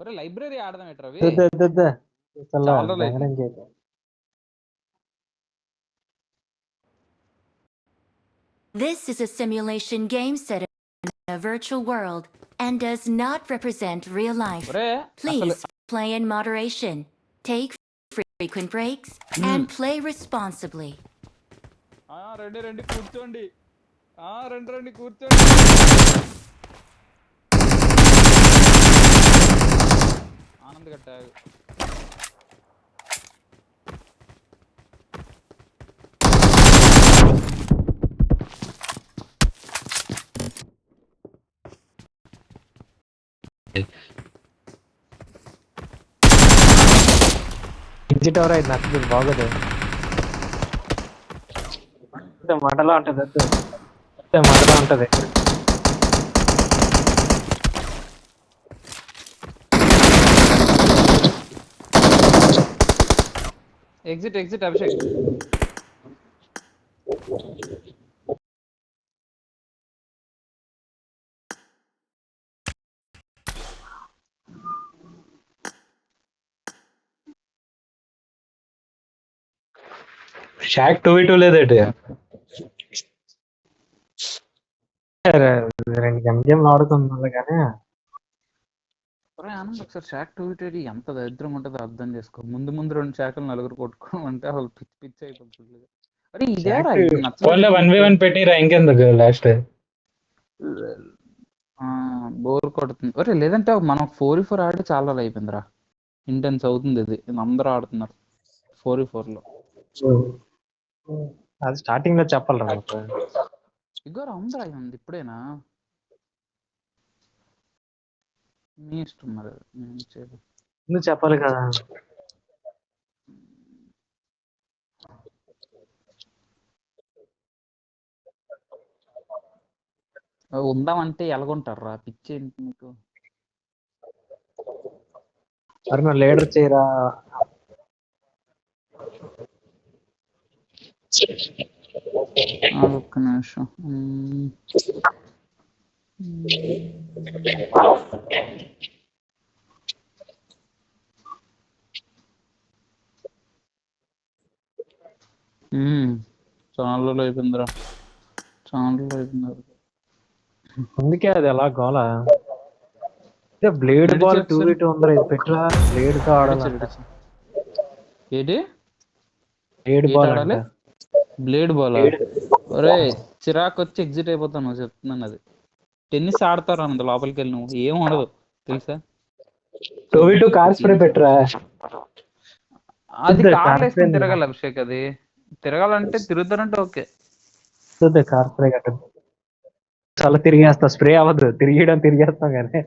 ఒరే లైబ్రరీ ఆడదాం ఎట్రా రవి. చాలా This is a simulation game set in a virtual world and does not represent real life. ఒరే Please play in moderation, take frequent breaks, and play responsibly. రండి కూర్చోండి. రండి కూర్చోండి. ఆనంద్ కట్టారు. ఎగ్జిట్ ఎవరు అయింది నాకు బాగోదు. మంటలో ఉంటది మంటలో ఉంటది. ఎగ్జిట్ అభిషేక్. షాక్ 2v2 లేదేటి. రెండు గేమ్ ఆడుతుంది కానీ ఆనంద్ ఒకసారి షాక్ 2v2 ఎంత దరిద్రం ఉంటుందో అర్థం చేసుకో. ముందు 2 శాఖలు నలుగురు కొట్టుకోమంటే వాళ్ళు పిచ్చి అయిపోతుంది. అరే ఇదేరా 1v1 పెట్టిరా ఇంకెందుకు లాస్ట్ బోర్ కొడుతుంది. ఒరే లేదంటే మనం 4v4 ఆడి చాలా రోజులు అయిపోయిందిరా. ఇంటెన్స్ అవుతుంది ఇది. అందరూ ఆడుతున్నారు 4v4 లో. అది స్టార్టింగ్ లో చెప్పాలరా ఇగోరా అందరూ అయింది ఇప్పుడేనా. మీ ఇష్టం మరి. నువ్వు చెప్పాలి కదా. ఉందామంటే ఎలాగుంటారా పిచ్చి ఏంటి మీకు. మరి నువ్వు లీడర్ చేయరా. ఒక్క నిమిషం. ఛానల్లో అయిపోయిందిరా. ఛానల్లో అయిపోయింది. అందుకే అది ఎలా గోల. బ్లేడ్ బాల్ 2v2 ఉందిరా. ఇది పెట్టరా బ్లేడ్ తో ఆడాలి. ఏంటి బ్లేడ్ బాల్ ఆడాలి. Blade ball. ఒరే చిరాకు వచ్చి ఎగ్జిట్ అయిపోతాను చెప్తున్నాను. అది టెన్నిస్ ఆడతారు అన్నది లోపలికి వెళ్ళి. నువ్వు ఏం ఉండదు తెలుసా. 2v2 కార్ స్ప్రే పెట్టరా. అది కార్లు వేసుకుని తిరగాలి అభిషేక్. అది తిరగాలంటే తిరుగుతారంటే ఓకే. కార్ స్ప్రే కట్టదు. చాలా తిరిగేస్తా. స్ప్రే అవ్వదు. తిరిగేస్తాం కానీ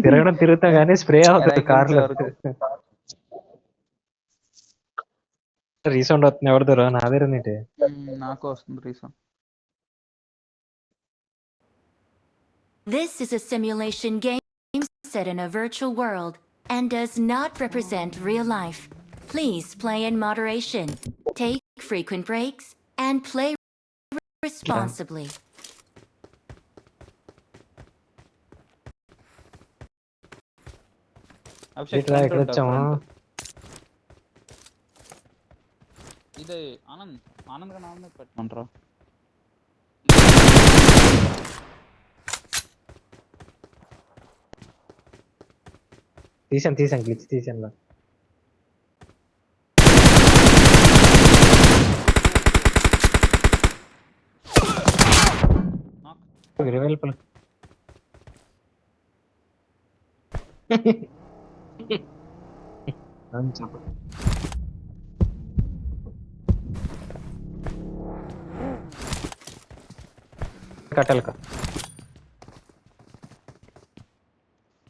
తిరగడం తిరుగుతాం కానీ స్ప్రే అవ్వదు కార్లో. రీసౌండ్ వస్తుంది. ఎవరిదో నాదేరా నీటి. నాకు వస్తుంది resound. This is a simulation game set in a virtual world and does not represent real life. Please play in moderation, take frequent breaks, and play responsibly. ఇది ఆనంద్ పెట్టమంటారా. తీసాను గ్లిచ్ తీసాను. కట్టాలి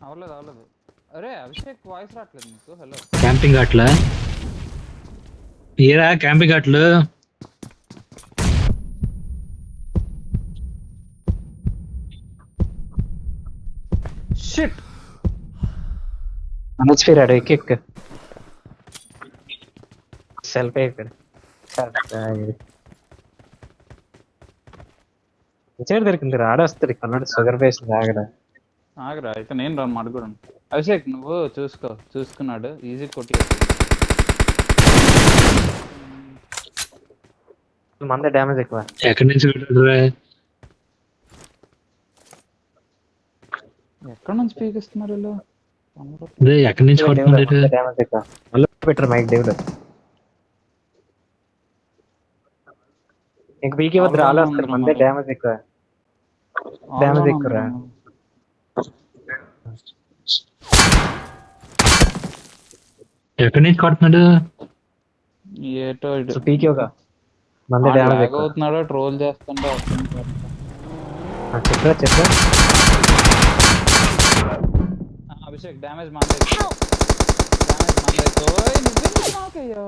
అవలేదు. అరే అభిషేక్ వాయిస్ రావట్లేదు నీకు. హలో క్యాంపింగ్ అట్లా ఏరా. క్యాంపింగ్ అట్లు షిట్. అనొచ్చిరాడు. ఎక్ సెల్ఫ్ ఇక్కడ దొరికింది. రాడొస్తుంది కన్నాడు. షుగర్ పేషెంట్ ఆగడా. ఆగరా అయితే నేను రాను అడుగురాను. అభిషేక్ నువ్వు చూసుకున్నాడు ఈజీ కొట్టి. మందే డ్యామేజ్ ఎక్కువ. ఎక్కడి నుంచి కొట్టాడురా? ఎక్కడ నుంచి పీకిస్తున్నారు వీళ్ళు? అదే ఎక్కడి నుంచి కొడుతున్నాడు? డ్యామేజ్ ఎక్కువ. మళ్ళీ పెట్టరు మైక్ దేవుడు. ఇంక పీకి వద్దు రాలే వస్తారు. మందే డ్యామేజ్ ఎక్కువ. డ్యామేజ్ ఎక్కువరా. ఎక్కడి నుంచి కొడుతున్నాడు? ఏటో ఇటు. పీకి ఒక మందే డ్యామేజ్ లాగ్ ఎక్కువ. అవుతున్నాడో ట్రోల్ చేస్తుండో చెప్పరా అభిషేక్ డ్యామేజ్ మందే. ఓయ్ నువ్వెందుకు నాకయ్యో?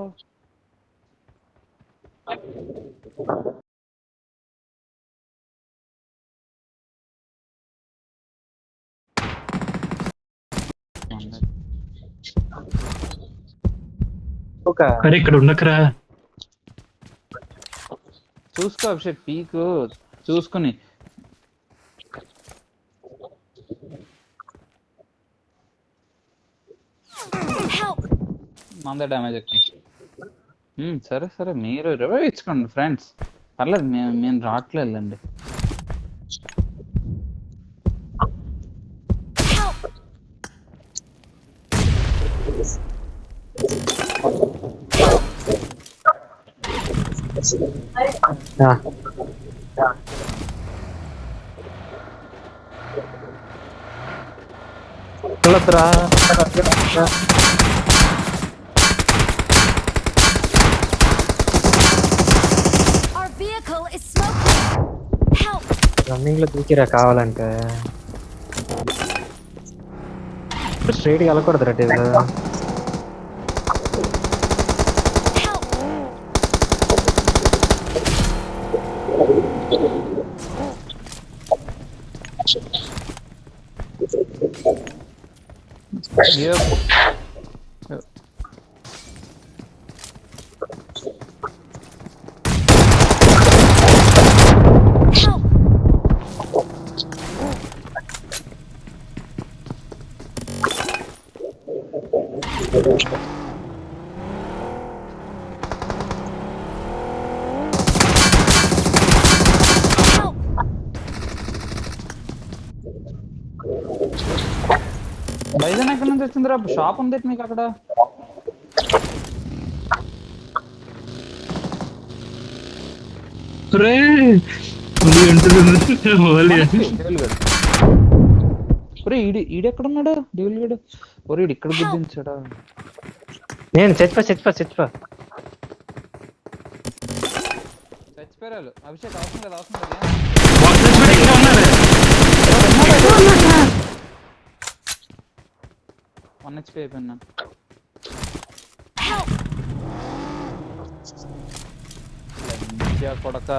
అరే ఇక్కడ ఉండకరా. చూసుకో అభిషేక్ పీక్ చూసుకుని. మందే డ్యామేజ్ ఎక్కువ. సరే సరే మీరు రివైవ్ ఇచ్చుకోండి ఫ్రెండ్స్, పర్లేదు. మేము రావట్లేదండి. Our vehicle is smoking. Help! Running లో దూకిరా కావాలంటే. స్ట్రైట్ గా వెళ్ళకూడదు రా David. Help! Yep. Help! Help! బైజన్ ఎక్కడి నుంచి వచ్చిందిరా? షాప్ ఉంది మీకు అక్కడ? ఒరే ఈడెక్కడున్నాడు డెవిల్ గడు? ఒరే ఇక్కడ గుద్దించాడా? నేను చచ్చిపో చచ్చిపోయారు. అభిషేక్ అవసరం లేదు. 1 HP అయిపోయినా. కొడక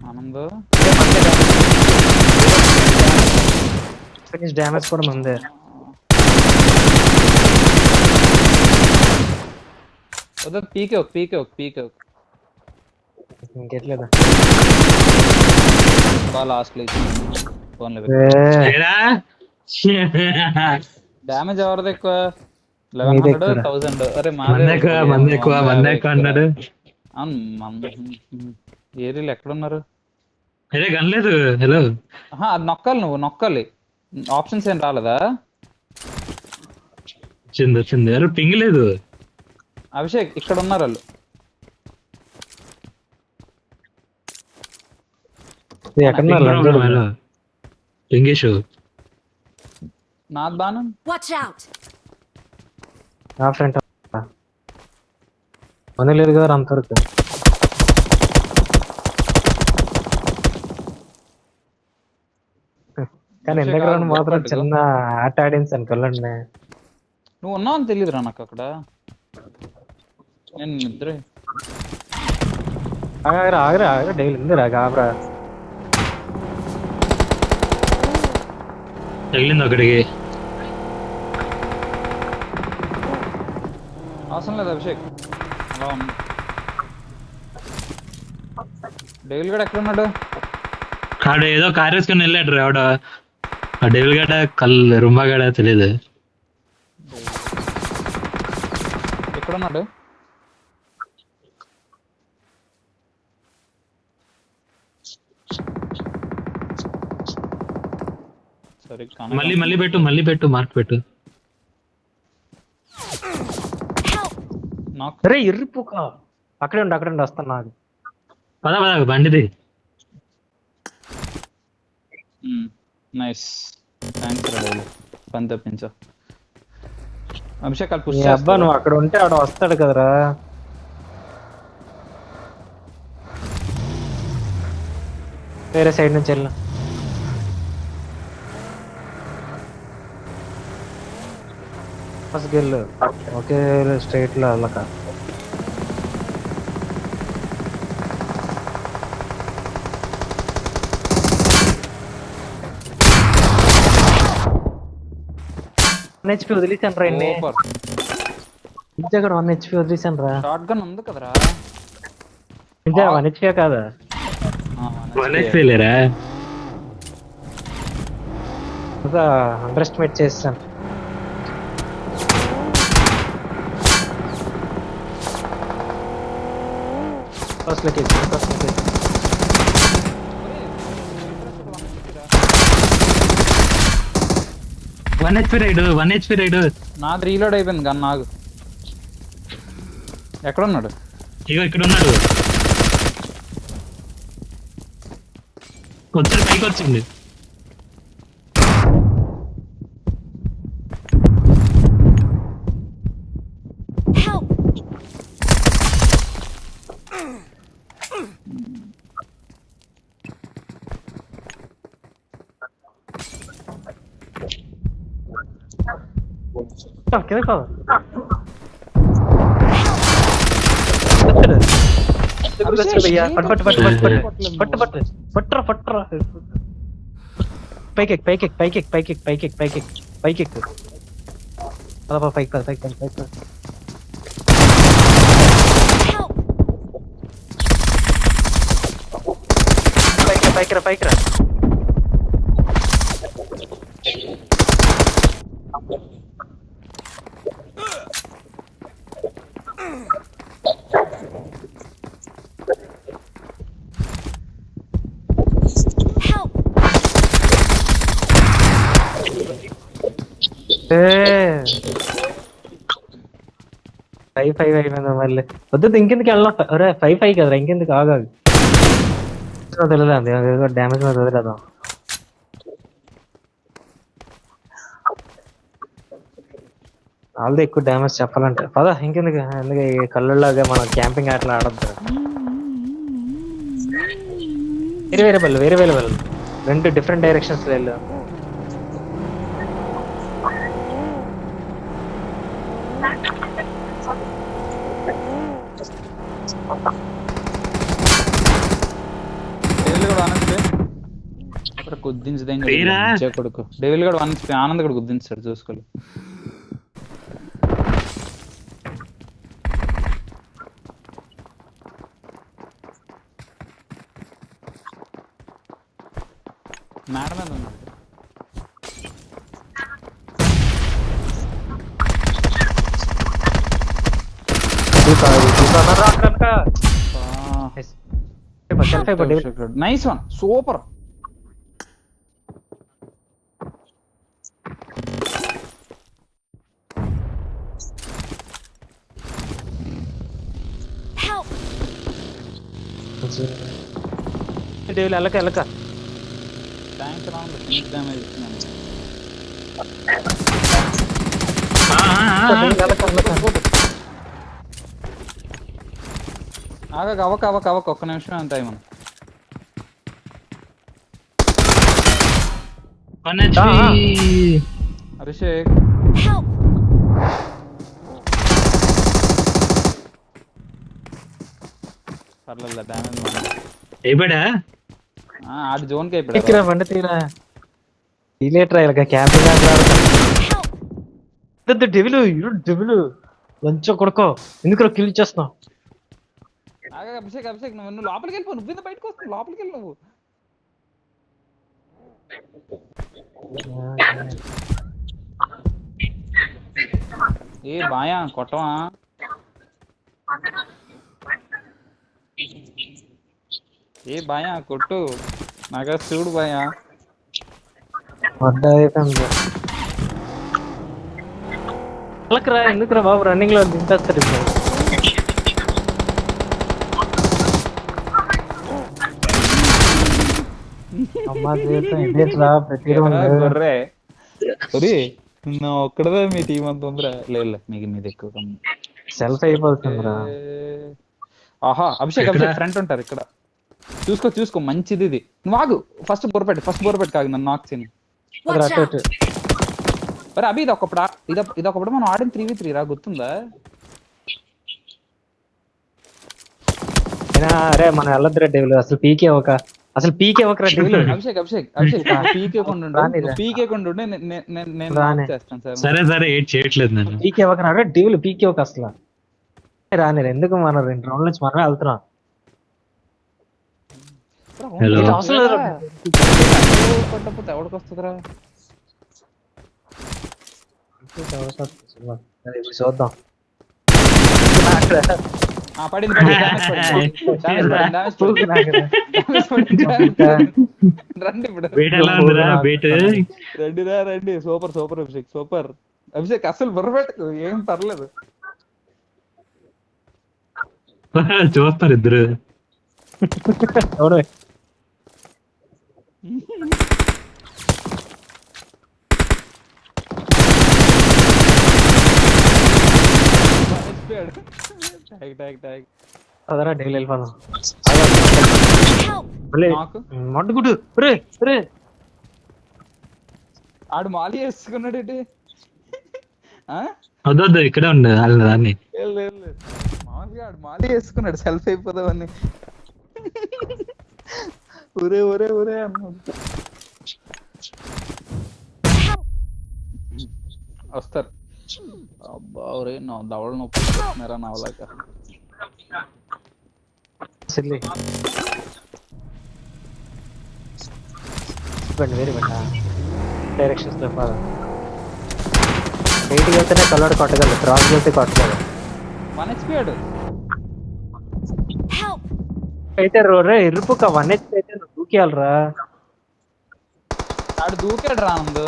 ఆనంద్ డ్యామేజ్ కూడా మందే. పీకే ఇంకెట్లేదా బాగా లాస్ట్ ఫోన్ డ్యామేజ్ ఎవరిది ఎక్కువ? 1100 1000. అరే మంది ఎక్కువ అన్నాడు. ఏరియాలు ఎక్కడున్నారు? అదే కనలేదు. హలో అది నువ్వు నొక్కాలి. ఆప్షన్స్ ఏం రాలేదా? వచ్చింది. అరే పింగ్ లేదు. అభిషేక్ ఇక్కడ ఉన్నారు వాళ్ళు. పింగేష్ నాది బాను. Watch out! ఫ్రంట్ లేదు కదా అంతవరకు. కానీ ఎందుకు మాత్రం చిన్న ఆట ఆడియన్స్ అనుకోలేండి. నువ్వు ఉన్నావు అని తెలియదురా నాకు అక్కడ. నేను నిద్ర ఆగరా డైలీ ఉందిరా కాబరా. తగిలింది అక్కడికి. అవసరం లేదు అభిషేక్. అలా ఉంది. డైలీ కూడా ఎక్కడ ఉన్నాడు? ఆడ ఏదో కార్ వేసుకొని వెళ్ళాడు రా. ఆవిడ ఆ డెవిల్ గడ కళ్ళు రుంబా గడ తెలియదు. ఎక్కడున్నాడు? సరే మళ్ళీ పెట్టు మార్క్ పెట్టు. నాకు అరే ఎర్రిపోక అక్కడే ఉండి వస్తాను నాకు. పద బండిది. నైస్, థ్యాంక్స్ రా పని తప్పించా. అభిషేక్ వాళ్ళు పుష్ నీ అబ్బా నువ్వు అక్కడ ఉంటే ఆడ వస్తాడు కదరా. వేరే సైడ్ నుంచి వెళ్ళు. ఫస్ట్ వెళ్ళు, ఒకే స్ట్రైట్ లో వెళ్ళక. HP వదిలేసాను రా ఇన్ని. సూపర్. ఇంతే కూడా 1 HP వదిలేసాను రా. షార్ట్ గన్ ఉంది కదరా. ఇంతే 1 HP కాదా? 1 HP లేరా? అండర్ ఎస్టిమేట్ చేస్తాను. ఫస్ట్ లోకి 1 HP రైడ్. నాది రీలోడ్ అయిపోయింది గన్. నాకు ఎక్కడున్నాడు? ఇగో ఇక్కడ ఉన్నాడు. వచ్చాడు, పైకి వచ్చింది. Help! కింద కాదు. పట్టురా పైకి రా. Help! 5 అయిపోయిందా మళ్ళీ? వద్దు ఇంకెందుకు వెళ్ళా. అరే 5 కదరా, ఇంకెందుకు ఆగాలి. తెలియదు డ్యామేజ్ మీద వదిలేదా. వాళ్ళది ఎక్కువ డ్యామేజ్ చెప్పాలంటే. పదా ఇంకెందుకు, ఎందుకు ఈ కళ్ళులాగా మనం క్యాంపింగ్ ఆటలు ఆడద్దు. వేరే వెళ్ళు. 2 డిఫరెంట్ డైరెక్షన్స్ వెళ్ళు. డెవిల్ కూడా అనొచ్చు అక్కడ గుద్దించదే కొడుకు. డెవిల్ కూడా అనొచ్చు, ఆనంద్ కూడా గుద్దించాడు చూసుకోలేదు. మేడం మీద ఉన్నాడు. Nice one, super. Help! వెళ్ళక థ్యాంక్స్ రాంగ్ డ్యామేజ్ ఇస్తున్నాను. అవక ఒక్క నిమిషం అంత మనం. అభిషేక్ Help! పర్లేదు డ్యామేజ్ అయిపోయాడా? ఆడి జోన్కి అయిపోయాడు. బండి తీరా క్యాంపింగ్ డెవిలు లంచో కొడుకో, ఎందుకు కిల్ చేస్తున్నావు? అభిషేక్ నువ్వు లోపలికి వెళ్ళిపో. నువ్వు బయటకు వస్తున్నావు, లోపలికి వెళ్ళి నువ్వు. ఏ బాయా కొట్టవా? ఏ బాయా కొట్టు, నాగా చూడు బాయా. వాళ్ళకిరా ఎందుకురా బాబు రన్నింగ్ లో దింపేస్తారు ఇప్పుడు. అమ్మా జీవితం ఇదేట్రా ప్రతి గొర్రె ఒరే, నా ఒక్కడదా మీ టీం అంత ఉందిరా? లేదు మీకు మీది ఎక్కువ కమ్మి. సెల్ఫ్ అయిపోతుందిరా. ఆహా అభిషేక్ అభిషేక్ ఫ్రంట్ ఉంటారు ఇక్కడ. చూసుకో చూసుకో, మంచిది ఇది. నువ్వు ఆగు, ఫస్ట్ బొరపెట్టు కాదు నన్ను నాక్ చేయని. Watch out! అరే అభి ఇదొకప్పుడు మనం ఆడిన 3v3 రా, గుర్తుందా? అరే మనం వెళ్ళొద్దురా డెవిల్, అసలు పీకే ఒకరా డెవిల్. అభిషేక్ పీకే కొండు నేను చేస్తాను సార్. సరే ఏడ్ చేయట్లేదు నేను. పీకే ఒకరా డెవిల్, పీకే ఒక అసలు రాని. ఎందుకు మనం 2 రౌండ్ల నుంచి మనమే వెళ్తున్నాం. హలో. అవసరం లేదు. కొట్టకపోతే ఎవరికి వస్తుందిరా? ఇప్పుడు చూద్దాం. పడింది రండి ఇప్పుడు. బేట్ ఎలా ఉందిరా బేట్? రండి. Super Abhishek, super Abhishek. అసలు బుర్రపెట్టుకు, ఏం పర్లేదు. చూస్తారు ఇద్దరు. ఎవరు అదరా డైలీ వెళ్ళిపోదాం. మడ్డుగుడు ఆడు మాలి వేసుకున్నాడు ఏంటి? వద్దు ఇక్కడే ఉండే దాన్ని. మామూలుగా ఆడు మాలి వేసుకున్నాడు సెల్ఫ్ అయిపోదామని. ఒరే అన్నాడు. వస్తారు. అబ్బా ఒరే, నా దవడ నొప్పి వస్తున్నారా నా వాళ్ళక. వేరే డైరెక్షన్స్ లో బయటికి వెళ్తేనే కలర్ కొట్టగలరు, క్రాస్ వెళ్తే కొట్టగలరు. 1 HP ఆడు. అయితే రోరే ఇరుపుక 1 HP అయితే నువ్వు దూకేయాలరా. ఆడు దూకాడు రా ముందు.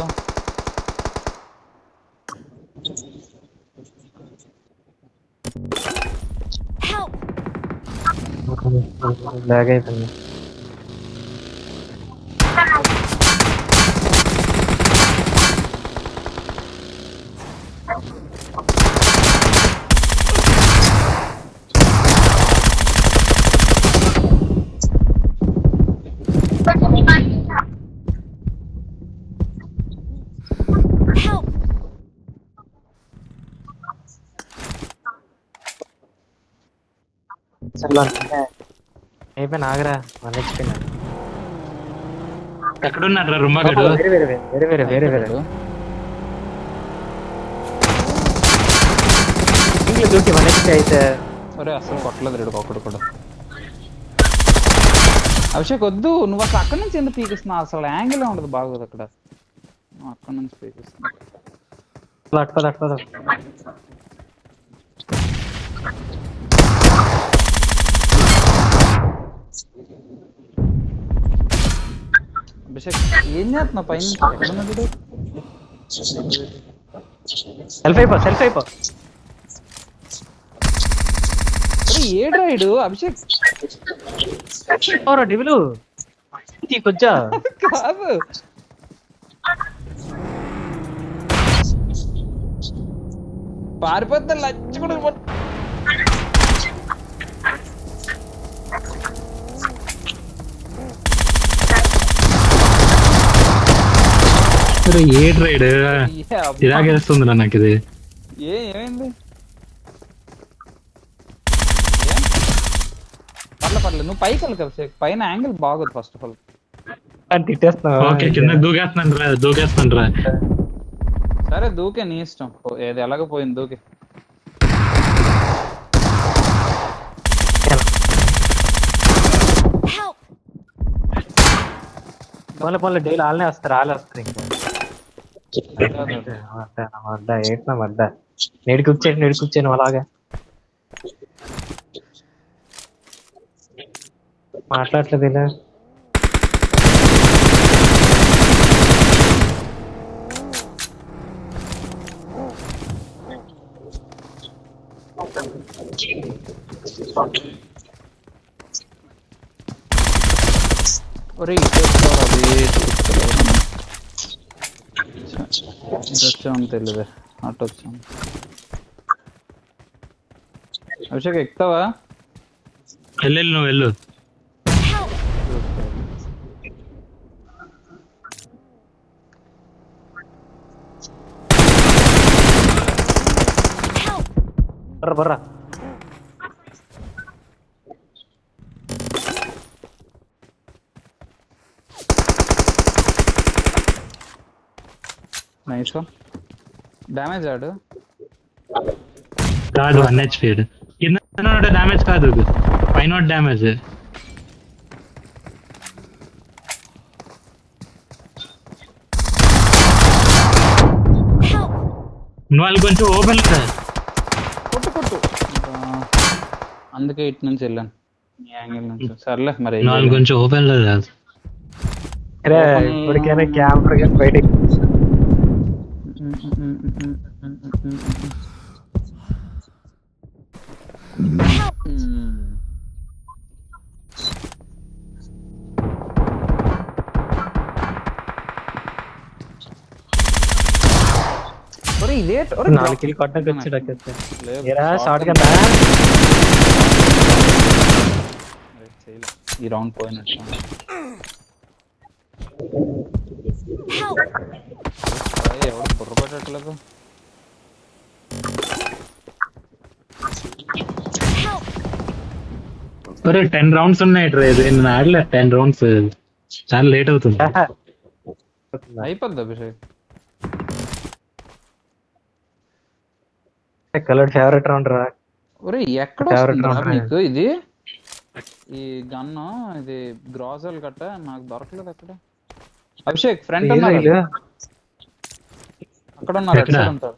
బ్యాగ్ అయిపోయింది. అయిపోయిన ఆగరా 1 HP. ఎక్కడున్నారా రుమ్మగడు? వేరే దూకి 1 HP అయితే. ఒరే అసలు కొట్టలేదు రేడు ఒక్కడు కూడా. అభిషేక్ వద్దు, నువ్వు అసలు అక్కడి నుంచి ఎందుకు పీకిస్తున్నావు? అసలు యాంగిల్ ఉండదు, బాగోదు అక్కడ. అక్కడి నుంచి పీకిస్తున్నా. అట్పద అభిషేక్ ఏం చేస్తున్నావు పైన? సెల్ఫ్ అయిపో. ఏడు రైడు అభిషేక్ డివిలు కొంచెం కాదు. పారిపోతే లచ్చ కూడా ఏడ్ రైడ్ ఇలాగేస్తుందిరా నాకు ఇది. ఏమైంది? పర్లేదు నువ్వు పైకి వెళ్ళి అభిషేక్, పైన యాంగిల్ బాగోదు ఫస్ట్ ఆఫ్ ఆల్. ఓకే కింద దూకేస్తాను రా. సరే దూకే, నీ ఇష్టం. ఏది ఎలాగ పోయింది దూకే. డైలీ వాళ్ళే వస్తారు ఇంకా. ఏట్నా పడ్డా నేడికి అలాగా మాట్లాడలేదు ఇలా ఒరే ఇటు వచ్చామని తెలియదు, అటు వచ్చాను. అభిషేక్ ఎక్కుతావా? వెళ్ళు నువ్వు వెళ్ళు. బర్రా నైస్ డ్యామేజ్ ఆడు. కాదు 1 HP కింద డ్యామేజ్ కాదు, పైన డ్యామేజ్. నువ్వు కొంచెం ఓపెన్ కొట్టు అందుకే ఇటు నుంచి వెళ్ళాను, ఈ యాంగిల్ నుంచి. సర్లే మరి నువ్వు కొంచెం ఓపెన్ లో కాదు. ఇప్పటికైనా క్యాంపర్ కానీ బయటకి ఇదే 4 కిల్ కొట్టడానికి వచ్చాడు. షార్ట్ కింద ఈ రౌండ్ పోయినట్టు. ఎవరు బుర్ర పెట్టట్లేదు. ఒరే 10 rounds ఉన్నాయి ఇది, నేను ఆడలే 10 rounds, చాలా లేట్ అవుతుంది. అయిపోద్ది అభిషేక్. కలర్ ఫేవరెట్ రౌండ్ రా. ఒరే ఎక్కడ వస్తుందిరా మీకు ఇది, ఈ గన్ ఇది గ్రాజల్ గట్ట నాకు దొరకలేదు అక్కడ. అభిషేక్ ఫ్రంట్ ఉన్నారు, అక్కడ ఉన్నారు, అటు సైడ్ ఉంటారు.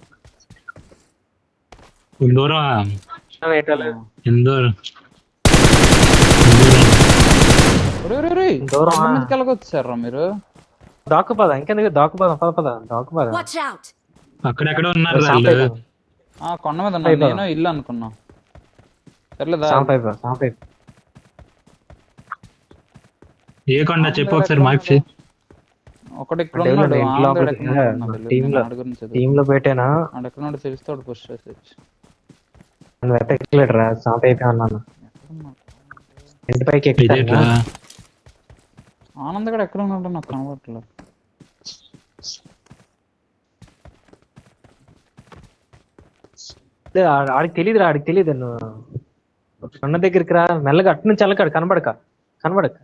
మీదకి వెళ్ళకొచ్చారా మీరు? దాక్కుపదా ఇంకెందుకు, దాక్కుపదా దాక్కుపదా. అక్కడెక్కడ ఉన్నారు కొండ మీద ఉన్నారు, నేను ఇల్లు అనుకున్నా. ఏ కొండ చెప్పు ఒకసారి మార్క్స్. ఒకటి ఇక్కడ ఉన్నాడు, టీమ్ లో పెట్టానా అక్కడ తెలుస్తాడు. పుష్ చేసి వెతకలేడురా, సాంప్ అయిపోయి అన్నాను. ఇంటి పైకి ఎక్కుతా. ఆనంద్ కూడా ఎక్కడ ఉన్నాడు నాకు కనబడట్లేదు. ఆడికి తెలియదురా, ఆడికి తెలియదు. నువ్వు కొండ దగ్గరికి రా మెల్లగా, అటు నుంచి వెళ్ళకాడు, కనబడక అక్కడ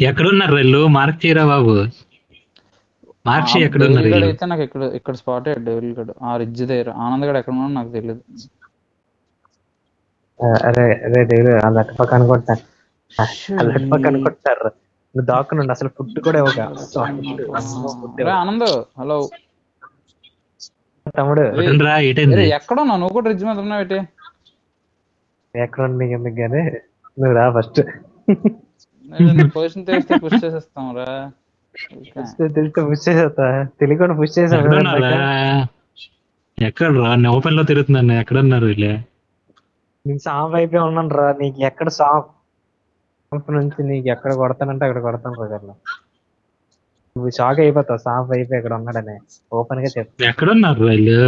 ఎక్కడున్నారు వీళ్ళు? మార్క్ చేయరా బాబు, మార్క్ ఎక్కడున్నారు అయితే నాకు ఇక్కడ స్పాట్ డెవిల్ గడ్ ఆ రిడ్జ్ దగ్గర. ఆనంద్ గడ్ ఎక్కడ ఉన్నాడో నాకు తెలియదు. అరే వాళ్ళు అటు పక్క అనుకుంటారు, నువ్వు దాక్కునుండి అసలు ఫుడ్ కూడా ఇవ్వక. ఆనంద్ హలో తమ్ముడు, ఎక్కడ ఉన్నావు? నువ్వు కూడా రిడ్జ్ మీద ఉన్నావు. ఏంటి ఎక్కడ ఉంది ఎందుకు కానీ నువ్వు రా ఫస్ట్. పొజిషన్ తెలిస్తే పుష్ చేసేస్తాం రా. తెలిస్తే పుష్ చేసేస్తా, తెలియకుండా పుష్ చేసాను. ఎక్కడ రా? ఓపెన్ లో తిరుగుతున్నాను. ఎక్కడ ఉన్నారు వీళ్ళే? నేను సాంప్ అయిపోయి ఉన్నాను రా. నీకు ఎక్కడ సాంప్ నుంచి నీకు ఎక్కడ కొడతానంటే అక్కడ కొడతాను రోజుల్లో. నువ్వు షాక్ అయిపోతావు, సాంప్ అయిపోయి ఎక్కడ ఉన్నాడని ఓపెన్ గా చెప్తా. ఎక్కడ ఉన్నారు వీళ్ళు?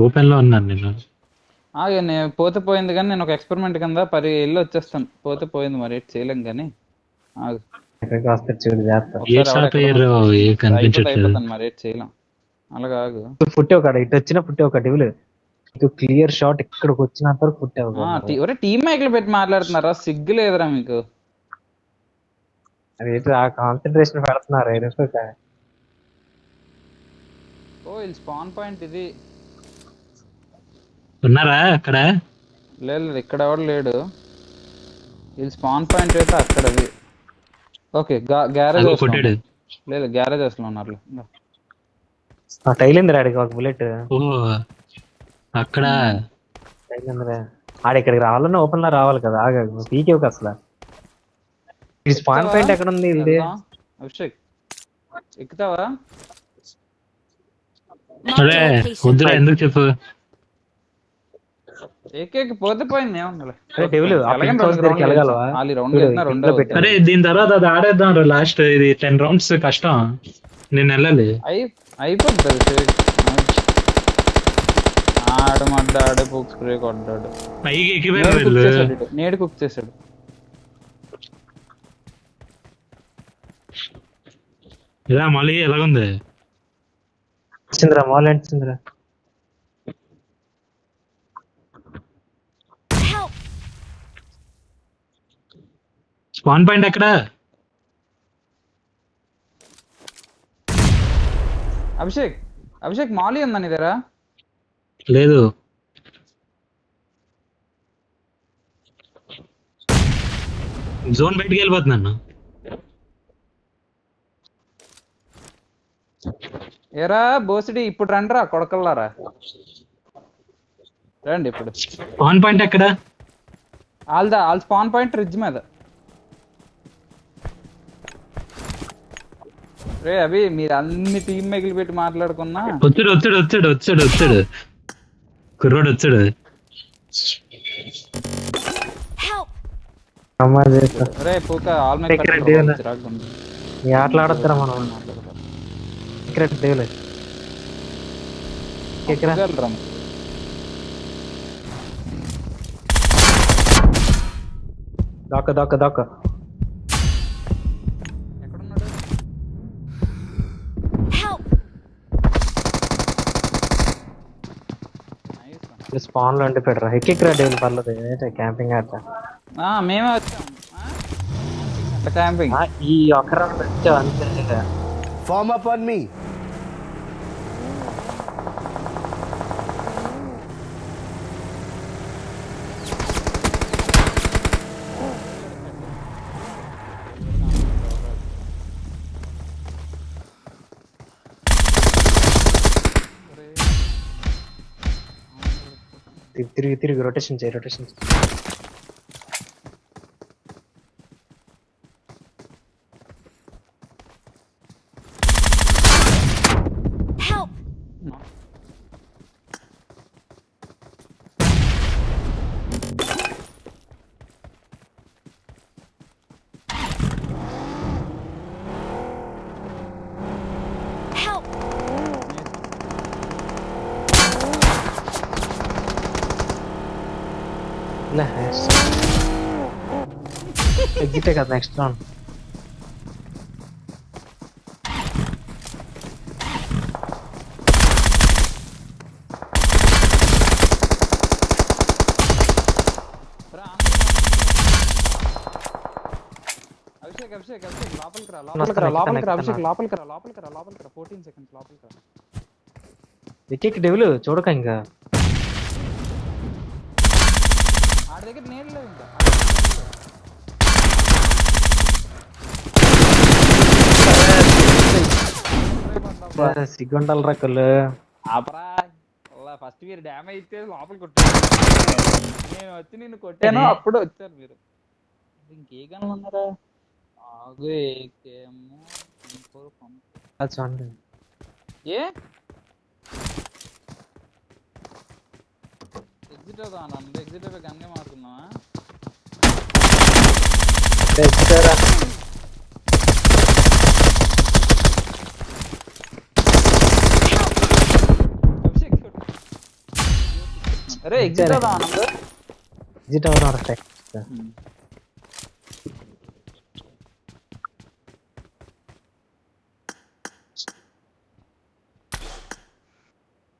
ఓపెన్ లో ఉన్నాను నేను. పోతే పోయింది కానీ నేను ఒక ఎక్స్పెరిమెంట్ కింద వెళ్ళి వచ్చేస్తాను. పోతే పోయింది, మరి చేయలేం కానీ అయిపోతాను, మరి చేయలేం. అలాగా ఫుట్ ఒకటి ఇటు వచ్చిన ఫుట్ ఒకటి క్లియర్ షాట్ ఇక్కడికి వచ్చినంత వరకు ఫుట్. టీమ్ మైక్లు పెట్టి మాట్లాడుతున్నారా? సిగ్గు లేదురా మీకు? అది కాన్సన్ట్రేషన్ పెడుతున్నారు. స్పాన్ పాయింట్ ఇది. ఉన్నారా అక్కడ? లేదు ఇక్కడ ఎవడు లేడు. ఇది స్పాన్ పాయింట్ అయితే అక్కడది. ఓకే గ్యారేజ్ అదిగో కొట్టాడు. లేదు గ్యారేజ్ హౌస్లో ఉన్నారు. తగిలింది రాడికి ఒక బుల్లెట్. ఓ అక్కడ తగిలిందిరా. ఆడ ఇక్కడికి రావాలన్నా ఓపెన్ లో రావాలి కదా. ఆగా పీకేవ్ అసలు. ఈ స్పాన్ పాయింట్ ఎక్కడ ఉంది ఇది? అభిషేక్ ఎక్కుతావా? అరే వద్దురా, ఎందుకు చెప్పు. ఏకేకి పోతే పోయింది ఏమన్నా. అరే డెవిల్ ఆ ఎలాగైనా pink house దగ్గరికి వెళ్ళగలవా? రౌండ్ వెళ్తున్నా రెండో ఇంట్లో పెట్టు. అరే దీని తర్వాత అది ఆడేద్దాం రా. లాస్ట్ ఇది 10 rounds కష్టం. నేను వెళ్ళాలి. అయిపోద్ది అభిషేక్. ఆడమడ్డాడు బుక్ స్ప్రే కొడ్డాడు. పైకి ఎక్కిపోయారు. నేడు కుక్ చేశాడు. ఇలా మళ్ళీ ఎలాగుంది? వచ్చిందిరా మాల్ వచ్చిందిరా. స్పాన్ పాయింట్ ఎక్కడ? అభిషేక్ మాలీ ఉందా నీ దగ్గర? లేదు. జోన్ బయటికి వెళ్ళిపోతున్నాను. ఏరా బోసిడి ఇప్పుడు రండిరా కొడకల్లారా, రండి ఇప్పుడు. స్పాన్ పాయింట్ ఎక్కడ? వాళ్ళ స్పాన్ పాయింట్ రిడ్జ్ మీద. రే అవి మీరు అన్ని టీం మిగిలి పెట్టి మాట్లాడుకున్నా. వచ్చాడు కుర్రోడు వచ్చాడు. రే పూక ఈ ఆటలు ఆడతారా మనం? దాక్క స్పాన్ లో పెట్టరా. ఎక్కిరా డేవిల్ పర్లేదు. క్యాంపింగ్ ఆట మేమే వచ్చాం. క్యాంపింగ్ ఈ ఒక్క రౌండ్ వచ్చావు అంతే. Form up on me. తిరిగి రొటేషన్ చేయి. ఎగ్జిటే కదా నెక్స్ట్ రౌండ్. అభిషేక్ లోపలికి రా. అభిషేక్ లోపలికి రా. 14 seconds లోపలికి రా. ఎక్కి డెవిల్ చూడక ఇంకా ఆడి దగ్గర నేను లేదు ఇంకా. సిగ్గుండాలి రకలు. ఆపరా ఫస్ట్ మీరు డ్యామేజ్ ఇస్తే లోపలికి కొట్టాను. నేను వచ్చి నిన్ను కొట్టాను అప్పుడు వచ్చారు మీరు. ఇంకే గన్లు ఉన్నారా? ఆగు ఏకేమో ఏ ఎగ్జిట్ అవుదా నన్ను? ఎగ్జిట్ అయిపోయి గన్నే మారుతున్నావా? అరే ఎగ్జిట్ అవుదా? ఎగ్జిట్ అవునా?